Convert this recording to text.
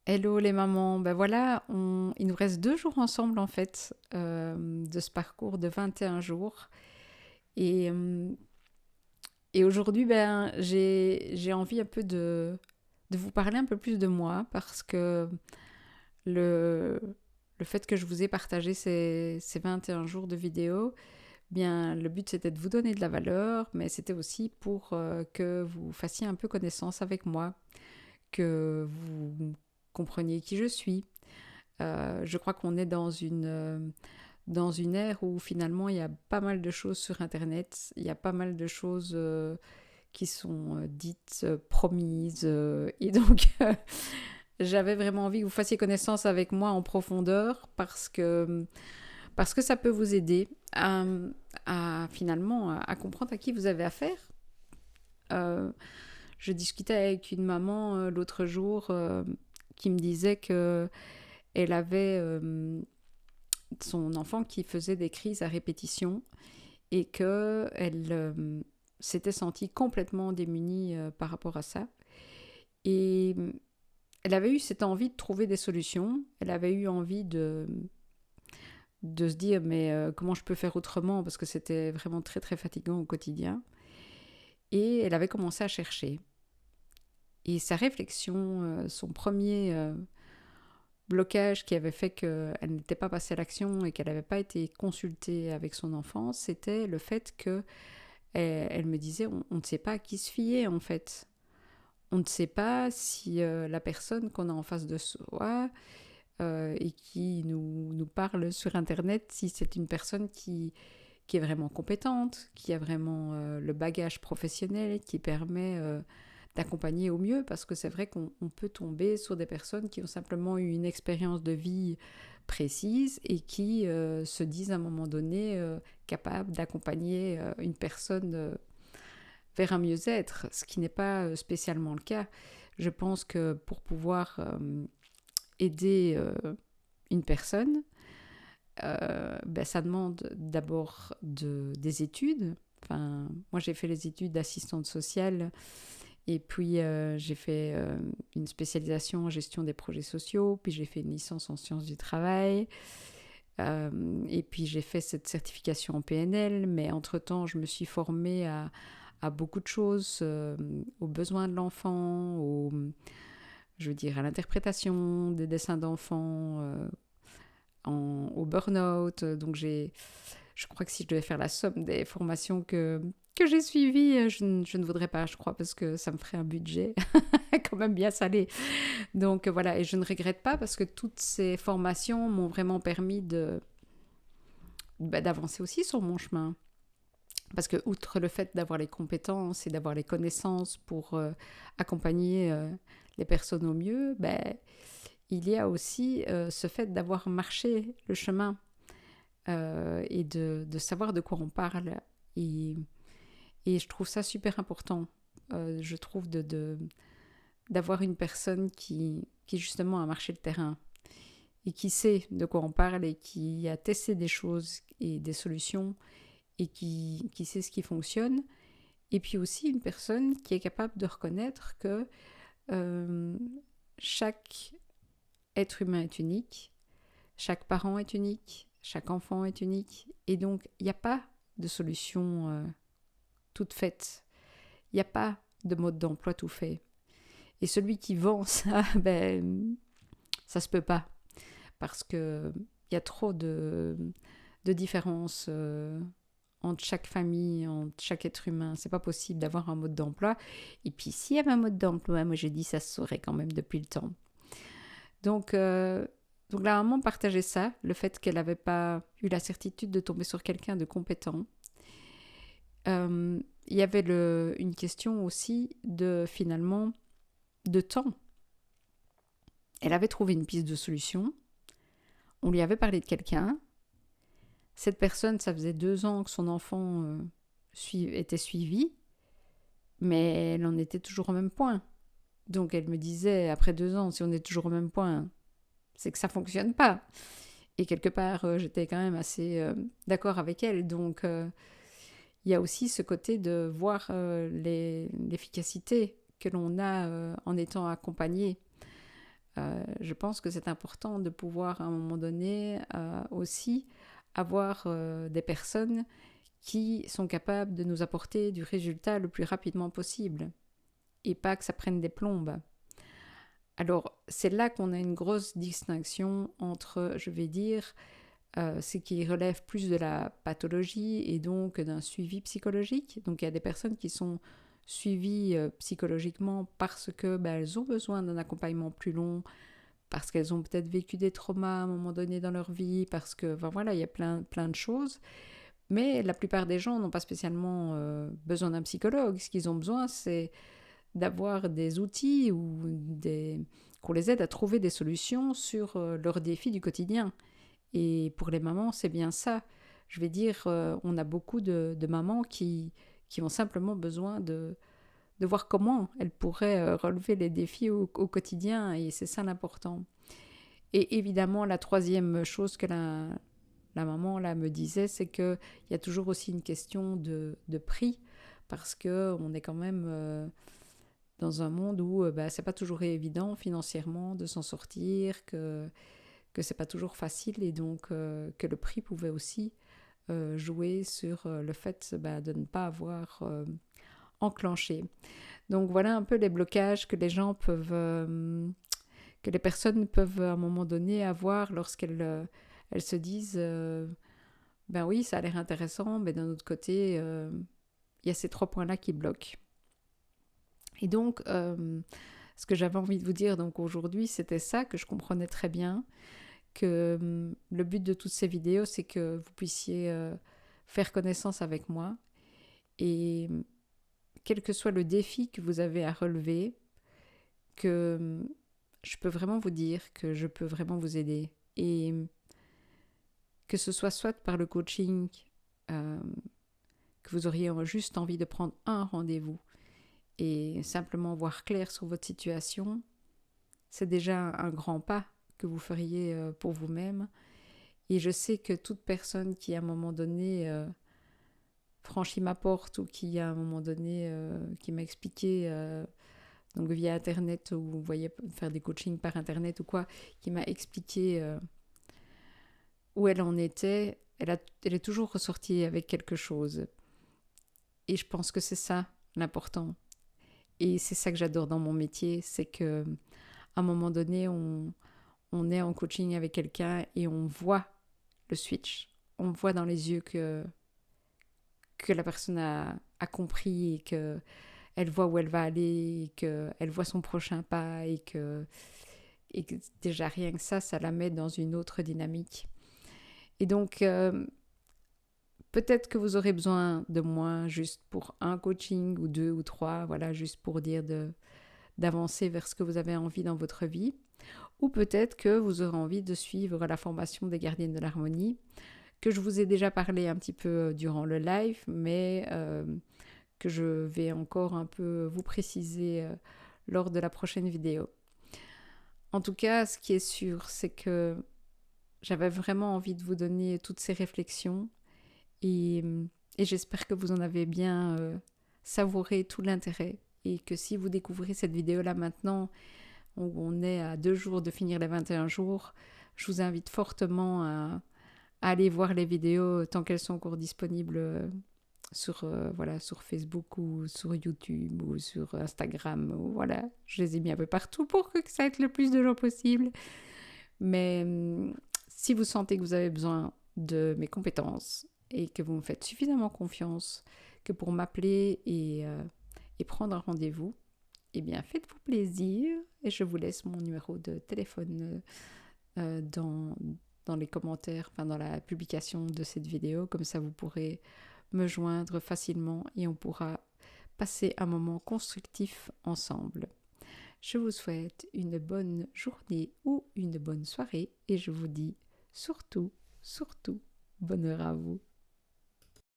Hello les mamans, ben voilà, il nous reste 2 jours ensemble en fait de ce parcours de 21 jours. Et, euh, et aujourd'hui, ben, j'ai envie un peu de vous parler un peu plus de moi parce que le, le fait que je vous ai partagé ces 21 jours de vidéo, bien le but c'était de vous donner de la valeur, mais c'était aussi pour que vous fassiez un peu connaissance avec moi, que vous compreniez qui je suis. Je crois qu'on est dans une ère où finalement il y a pas mal de choses sur Internet, il y a pas mal de choses qui sont dites, promises, et donc j'avais vraiment envie que vous fassiez connaissance avec moi en profondeur parce que ça peut vous aider à finalement à comprendre à qui vous avez affaire. Euh, je discutais avec une maman l'autre jour qui me disait que elle avait son enfant qui faisait des crises à répétition et que elle s'était sentie complètement démunie par rapport à ça. Et elle avait eu cette envie de trouver des solutions. Elle avait eu envie de se dire mais comment je peux faire autrement parce que c'était vraiment très très fatigant au quotidien. Et elle avait commencé à chercher. Et sa réflexion, son premier blocage qui avait fait qu'elle n'était pas passée à l'action et qu'elle n'avait pas été consultée avec son enfant, c'était le fait que elle me disait on ne sait pas à qui se fier en fait. On ne sait pas si la personne qu'on a en face de soi et qui nous parle sur Internet, si c'est une personne qui est vraiment compétente, qui a vraiment le bagage professionnel, qui permet d'accompagner au mieux, parce que c'est vrai qu'on peut tomber sur des personnes qui ont simplement eu une expérience de vie précise et qui se disent à un moment donné capables d'accompagner une personne vers un mieux-être, ce qui n'est pas spécialement le cas. Je pense que pour pouvoir aider une personne, ben, ça demande d'abord des études. Enfin, moi, j'ai fait les études d'assistante sociale et puis j'ai fait une spécialisation en gestion des projets sociaux, puis j'ai fait une licence en sciences du travail. Et puis j'ai fait cette certification en PNL, mais entre-temps, je me suis formée à beaucoup de choses, aux besoins de l'enfant, je veux dire, à l'interprétation des dessins d'enfants, au burn-out. Donc je crois que si je devais faire la somme des formations que j'ai suivies, je ne voudrais pas, je crois, parce que ça me ferait un budget quand même bien salé. Donc voilà, et je ne regrette pas parce que toutes ces formations m'ont vraiment permis d'avancer aussi sur mon chemin. Parce que outre le fait d'avoir les compétences et d'avoir les connaissances pour accompagner les personnes au mieux, il y a aussi ce fait d'avoir marché le chemin et de savoir de quoi on parle. Et, et je trouve ça super important. Je trouve d'avoir une personne qui justement a marché le terrain et qui sait de quoi on parle et qui a testé des choses et des solutions et qui sait ce qui fonctionne. Et puis aussi une personne qui est capable de reconnaître que euh, chaque être humain est unique, chaque parent est unique, chaque enfant est unique. Et donc, il n'y a pas de solution toute faite. Il n'y a pas de mode d'emploi tout fait. Et celui qui vend ça, ça se peut pas. Parce que il y a trop de différences entre chaque famille, entre chaque être humain. C'est pas possible d'avoir un mode d'emploi. Et puis, s'il y avait un mode d'emploi, moi j'ai dit ça se saurait quand même depuis le temps. Donc, donc la maman partageait ça, le fait qu'elle n'avait pas eu la certitude de tomber sur quelqu'un de compétent. Il y avait une question aussi de finalement de temps. Elle avait trouvé une piste de solution. On lui avait parlé de quelqu'un. Cette personne, ça faisait 2 ans que son enfant était suivi, mais elle en était toujours au même point. Donc elle me disait, après 2 ans, si on est toujours au même point, c'est que ça fonctionne pas. Et quelque part, j'étais quand même assez d'accord avec elle. Donc il y a aussi ce côté de voir l'efficacité que l'on a en étant accompagné. Je pense que c'est important de pouvoir à un moment donné aussi avoir des personnes qui sont capables de nous apporter du résultat le plus rapidement possible et pas que ça prenne des plombes. Alors, c'est là qu'on a une grosse distinction entre, je vais dire, ce qui relève plus de la pathologie et donc d'un suivi psychologique. Donc, il y a des personnes qui sont suivies psychologiquement parce que elles ont besoin d'un accompagnement plus long, parce qu'elles ont peut-être vécu des traumas à un moment donné dans leur vie, parce que, voilà, il y a plein de choses. Mais la plupart des gens n'ont pas spécialement besoin d'un psychologue. Ce qu'ils ont besoin, c'est d'avoir des outils qu'on les aide à trouver des solutions sur leurs défis du quotidien. Et pour les mamans, c'est bien ça. Je vais dire, on a beaucoup de mamans qui ont simplement besoin de voir comment elles pourraient relever les défis au quotidien, et c'est ça l'important. Et évidemment, la troisième chose que la maman là me disait, c'est qu'il y a toujours aussi une question de prix, parce qu'on est quand même dans un monde où c'est pas toujours évident financièrement de s'en sortir, que c'est pas toujours facile, et donc que le prix pouvait aussi jouer sur le fait de ne pas avoir enclenché. Donc voilà un peu les blocages que les gens peuvent, que les personnes peuvent à un moment donné avoir lorsqu'elles elles se disent oui, ça a l'air intéressant, mais d'un autre côté, il y a ces 3 points-là qui bloquent. Et donc, ce que j'avais envie de vous dire donc aujourd'hui, c'était ça, que je comprenais très bien, que le but de toutes ces vidéos, c'est que vous puissiez faire connaissance avec moi, et quel que soit le défi que vous avez à relever, que je peux vraiment vous dire que je peux vraiment vous aider. Et que ce soit par le coaching, que vous auriez juste envie de prendre un rendez-vous et simplement voir clair sur votre situation, c'est déjà un grand pas que vous feriez pour vous-même. Et je sais que toute personne qui à un moment donné franchit ma porte, ou qui à un moment donné qui m'a expliqué donc via internet, ou vous voyez faire des coachings par internet ou quoi, qui m'a expliqué où elle en était, elle est toujours ressortie avec quelque chose. Et je pense que c'est ça l'important. Et c'est ça que j'adore dans mon métier, c'est que à un moment donné, on est en coaching avec quelqu'un et on voit le switch. On voit dans les yeux que la personne a compris, et qu'elle voit où elle va aller, et qu'elle voit son prochain pas, et que déjà rien que ça la met dans une autre dynamique. Et donc, peut-être que vous aurez besoin de moi juste pour un coaching, ou 2 ou 3, voilà, juste pour dire d'avancer vers ce que vous avez envie dans votre vie. Ou peut-être que vous aurez envie de suivre la formation des gardiennes de l'harmonie, que je vous ai déjà parlé un petit peu durant le live, mais que je vais encore un peu vous préciser lors de la prochaine vidéo. En tout cas, ce qui est sûr, c'est que j'avais vraiment envie de vous donner toutes ces réflexions, et j'espère que vous en avez bien savouré tout l'intérêt, et que si vous découvrez cette vidéo-là maintenant, où on est à 2 jours de finir les 21 jours, je vous invite fortement à aller voir les vidéos tant qu'elles sont encore disponibles sur Facebook, ou sur YouTube, ou sur Instagram, ou voilà, je les ai mis un peu partout pour que ça aide le plus de gens possible. Mais si vous sentez que vous avez besoin de mes compétences, et que vous me faites suffisamment confiance que pour m'appeler et prendre un rendez-vous, eh bien faites-vous plaisir, et je vous laisse mon numéro de téléphone dans les commentaires, enfin dans la publication de cette vidéo. Comme ça vous pourrez me joindre facilement, et on pourra passer un moment constructif ensemble. Je vous souhaite une bonne journée ou une bonne soirée, et je vous dis surtout, bonheur à vous.